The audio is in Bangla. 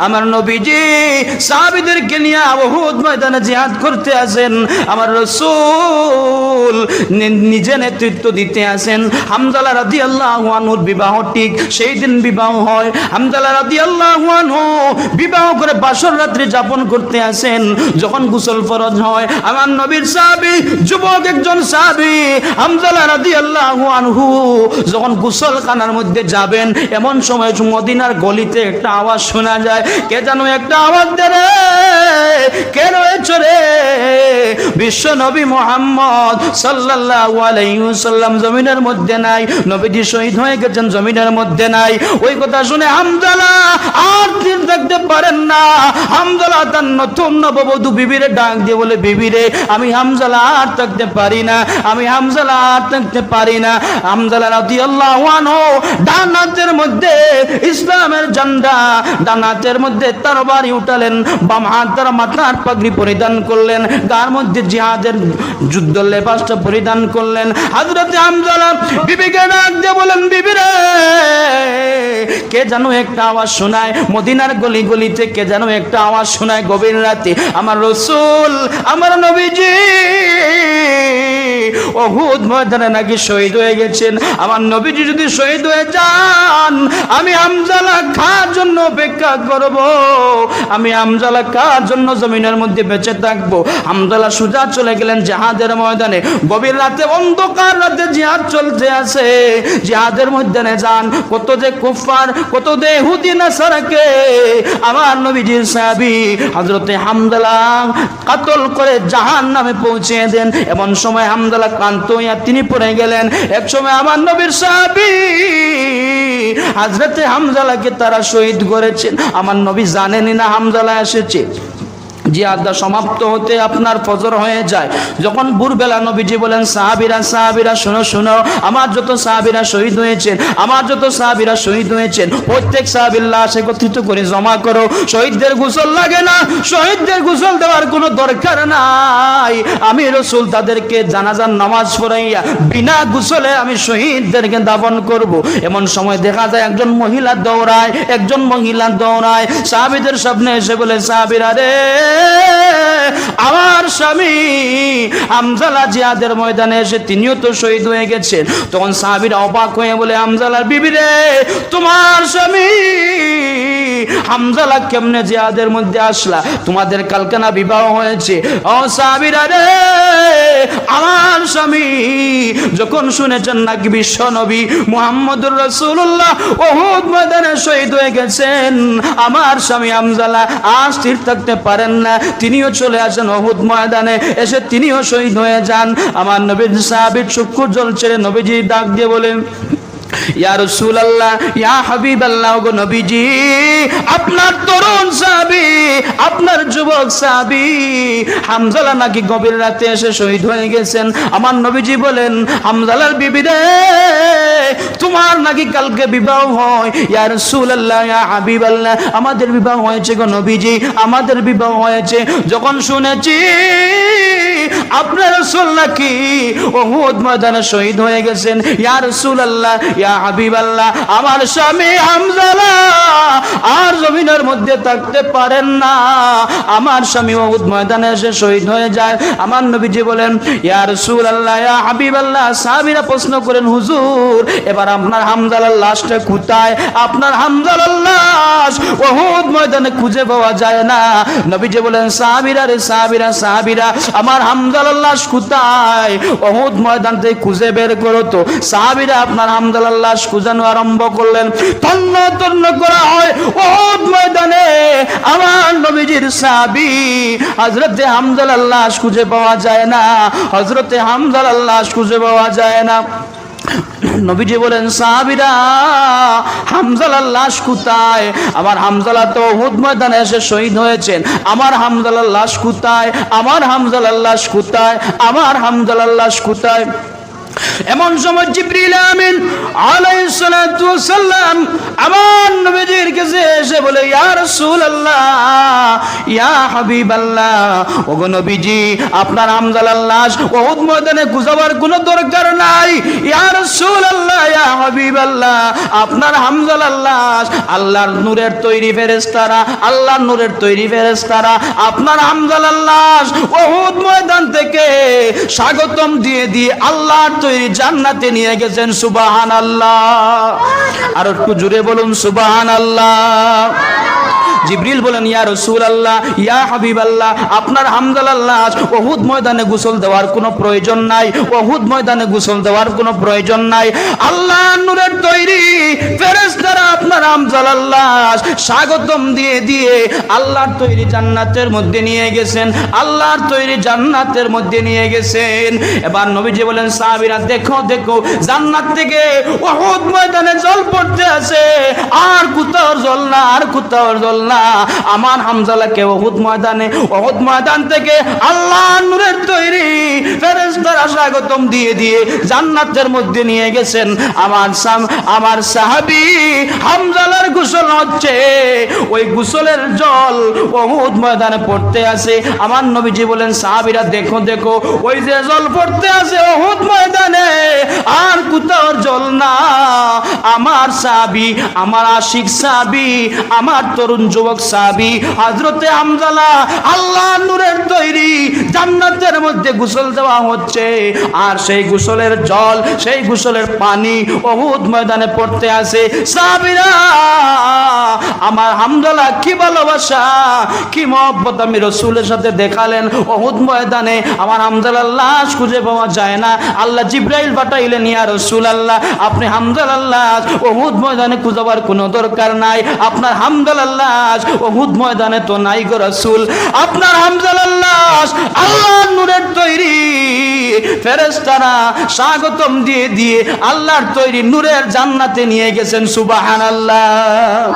আমার নবীজি সাহাবীদেরকে নিয়ে উহুদ ময়দানে জিহাদ করতে আসেন। আমার রাসূল নিজে নেতৃত্ব দিতে আসেন। হামজালা রাদিয়াল্লাহু আনহুর বিবাহ ঠিক সেই দিন বিবাহ হয়। হামজালা রাদিয়াল্লাহু আনহু বিবাহ করে বাসর রাত্রি যাপন করতে আসেন। যখন গোসল ফরজ হয়, আমার নবীর সাহাবী যুবক একজন সাহাবী হামজালা রাদিয়াল্লাহু আনহু যখন গোসলখানার মধ্যে যাবেন, এমন সময় মদিনার গলিতে একটা আওয়াজ শোনা যায়। কে যেন একটা আওয়াজ দেয়, রে কে রয়েছে রে? বিশ্ব নবী মুহাম্মদ সাল্লাল্লাহু আলাইহি ওয়াসাল্লাম জমিনের মধ্যে নাই, নবীজি শহীদ হয়ে গেছেন, জমিনের মধ্যে নাই। ওই কথা শুনে হামজালা আর দিন থাকতে পারেন না। হামজালা তার নতুন নববধূ বিবিরে ডাক দিয়ে বলে, বিবিরে আমি হামজালা আর থাকতে পারি না, আমি হামজালা আর থাকতে পারি না। হামজালা রাদিয়াল্লাহু আনহু ডান হাতের মধ্যে ইসলামের ঝান্ডা, ডান হাতের মধ্যে তরবারি উঠালেন, বাম হাতের মাথার পাগড়ি পরিধান করলেন, গার মধ্যে জিহাদের যুদ্ধ লেবাসটা পরিধান করলেন। হযরতে হামজালা বিবিকে ডাক দিয়ে বলেন, বিবিরে কে যেন একটা আওয়াজ শোনায়, মদিনার গলি গলিতে কে যেন একটা আওয়াজ শোনায় গভীর রাতে। আমার রাসূল, আমার নবীজি উহুদ ময়দানে নাকি শহীদ হয়ে গেছেন। আমার নবীজি যদি শহীদ হয়ে যান, আমি হামজালা কার জন্য অপেক্ষা করব? আমি হামজালা কার জন্য জমিনের মধ্যে বেঁচে থাকবো? হামজালা সোজা চলে গেলেন জিহাদের ময়দানে। গভীর রাতে, অন্ধকার রাতে জিহাদ চলতে আছে। জিহাদের ময়দানে যান, কত যে কুফার, কত যে ইহুদি নাসারাকে আমার নবীজির সাহাবী হযরতে হামজালা কতল করে জাহান্নামে পৌঁছে দেন। এমন সময় হামজালা ক্লান্ত হইয়া তিনি পড়ে গেলেন। এক সময় আমার নবীর সাহাবী হযরতে হামজালাকে তারা শহীদ করেছেন। আমার নবী জানেনই না হামজালা এসেছে। জিহাদ সমাপ্ত হতে আপনার ফজর হয়ে যায়। যখন ভোরবেলা নবীজি বলেন, সাহাবীরা সাহাবীরা শোনো শোনো, আমার যত সাহাবীরা শহীদ হয়েছেন, আমার যত সাহাবীরা শহীদ হয়েছেন, প্রত্যেক সাহাবীর লাশ একত্রিত করে জমা করো। শহীদদের গোসল লাগে না, শহীদদের গোসল দেওয়ার কোনো দরকার নাই। আমি রাসূল তাদেরকে জানাজার নামাজ পড়াইয়া বিনা গোসলে আমি শহীদদেরকে দাফন করব। এমন সময় দেখা যায় একজন মহিলা দৌড়ায়, একজন মহিলা দৌড়ায় সাহাবীদের সামনে এসে বলে, সাহাবীরা রে, আমার স্বামী হামজালা জিহাদের ময়দানে এসে তিনিও তো শহীদ হয়ে গেছেন। তখন সাহাবীরা অবাক হয়ে বলে, হামজালার বিবি রে, তোমার স্বামী হামজালা কেমনে জিহাদের মধ্যে আসলা? তোমাদের কালকানা বিবাহ হয়েছে। ও সাহাবীরা রে, আমার স্বামী যখন শুনেছেন নাকি বিশ্ব নবী মুহাম্মদুর রাসূলুল্লাহ উহুদ ময়দানে শহীদ হয়ে গেছেন, আমার স্বামী হামজালা আর স্থির থাকতে পারেন না, তিনিও চলে আসেন উহুদ ময়দানে, এসে তিনিও শহীদ হয়ে যান। আমার নবীর সাহাবীর চক্ষু জল ছেড়ে নবীজি ডাক দিয়ে বলেন, ইয়া রাসূলুল্লাহ, ইয়া হাবিবাল্লাহ, গো নবীজি, আপনার তরুণ সাহাবী, আপনার যুবক সাহাবী হামজালা নাকি গভীর রাতে এসে শহীদ হয়ে গেছেন। আমার নবীজি বলেন, হামজালার বিবি রে, তোমার নাকি কালকে বিবাহ হয়। ইয়া রাসূলুল্লাহ, ইয়া হাবিবাল্লাহ, আমাদের বিবাহ হয়েছে গো নবীজি, আমাদের বিবাহ হয়েছে। যখন শুনেছি আপনার রাসূল নাকি উহুদ ময়দানে শহীদ হয়ে গেছেন, ইয়া রাসূলুল্লাহ, ইয়া হাবিবাল্লাহ, আমার স্বামী হামজালা আর জমিনের মধ্যে থাকতে পারেন না, আমার স্বামী উহুদ ময়দানে এসে শহীদ হয়ে যায়। আমার নবীজি বলেন, ইয়া রাসূলুল্লাহ, ইয়া হাবিবাল্লাহ। সাহাবীরা প্রশ্ন করেন, হুজুর এবার আপনার হামজালার লাশটা কোথায়? আপনার হামজালার লাশ উহুদ ময়দানে খুঁজে পাওয়া যায় না। নবীজি বলেন, সাহাবীরা রে সাহাবীরা, সাহাবীরা আমার হামজালার লাশ কোথায়? উহুদ ময়দান থেকে খুঁজে বের করো তো। সাহাবীরা আপনার হামজালার লাশ খুঁজানো আরম্ভ করলেন। তন্ন তন্ন করা হয় উহুদ ময়দানে। আমার নবীজির সাহাবী হযরতে হামজালার লাশ খুঁজে পাওয়া যায় না, হযরতে হামজালার লাশ খুঁজে পাওয়া যায় না। নবীজি বলেন, সাহাবীরা হামজালার লাশ কোথায়? আমার হামজালা তো উহুদ ময়দানে এসে শহীদ হয়েছেন, আমার হামজালার লাশ কোথায়? আমার হামজালার লাশ কোথায়? আমার হামজালার লাশ কোথায়? এমন সময় জিবরিল আমিন আলাইহিস সালাতু ওয়াস সালাম আমার নবীজির কাছে এসে বলে, ইয়া রাসূলুল্লাহ, ইয়া হাবিবাল্লাহ, ওগো নবীজি, আপনার হামজালার লাশ উহুদ ময়দানে গুজাবার কোনো দরকার নাই। ইয়া রাসূলুল্লাহ, ইয়া হাবিবাল্লাহ, আপনার হামজালার লাশ আল্লাহর নূরের তৈরি ফেরেশতারা, আল্লাহর নূরের তৈরি ফেরেশতারা আপনার হামজালার লাশ উহুদ ময়দান থেকে স্বাগতম দিয়ে দিয়ে আল্লাহর তৈরি জান্নাতে নিয়ে গেছেন। সুবহানাল্লাহ। আর একটু জোরে বলুন সুবহানাল্লাহ। জিবরিল বলেন, ইয়া রাসূলুল্লাহ, ইয়া হাবিবাল্লাহ, আপনার হামজালার লাশ উহুদ ময়দানে গোসল দেওয়ার কোনো প্রয়োজন নাই, উহুদ ময়দানে গোসল দেওয়ার কোনো প্রয়োজন নাই। আল্লাহর নূরের তৈরি ফেরেশতারা আপনার হামজালার লাশ স্বাগতম দিয়ে দিয়ে আল্লাহর তৈরি জান্নাতের মধ্যে নিয়ে গেছেন, আল্লাহর তৈরি জান্নাতের মধ্যে নিয়ে গেছেন। এবার নবীজি বলেন, সাহাবীরা দেখো দেখো, জান্নাত থেকে উহুদ ময়দানে জল পড়তে আছে, আর কোথাও জল না, আর কোথাও জল না। আমার হামজালাকে উহুদ ময়দান থেকে আল্লাহর নূরের তৈরি ফেরেশতারা স্বাগতম দিয়ে দিয়ে জান্নাতের মধ্যে নিয়ে গেছেন। আমার সাহাবী হামজালার গোসল হচ্ছে, ওই গোসলের জল উহুদ ময়দানে পড়তে আছে। আমার নবীজি বলেন, সাহাবীরা দেখো দেখো, ওই যে জল পড়তে আছে উহুদ ময়দানে, আর কোথাও জল না। আমার সাহাবী, আমার আশিক সাহাবী, আমার তরুণ যুবক সাহাবী হযরতে হামজালা আল্লাহর নূরের তৈরি জান্নাতের মধ্যে গোসল দেওয়া হচ্ছে, আর সেই গোসলের জল, সেই গোসলের পানি উহুদ ময়দানে পড়তে আছে। সাহাবীরা আমার হামজালা কি ভালোবাসা, কি মহব্বত আমি রাসূলের সাথে দেখালেন। উহুদ ময়দানে আমার হামজালার লাশ খুঁজে পাওয়া যায় না, আল্লাহ জিবরাইল পাঠাইলেন, ইয়া রাসূলুল্লাহ, আপনি হামজালার লাশ উহুদ ময়দানে খুঁজাবার কোনো দরকার নাই, আপনার হামজালার লাশ উহুদ ময়দানে তো নাই গো রাসূল, আপনার হামজালার লাশ আল্লাহর নূরের তৈরি ফেরেশতারা স্বাগতম দিয়ে দিয়ে আল্লাহর তৈরি নূরের জান্নাতে নিয়ে গেছেন। সুবহানাল্লাহ।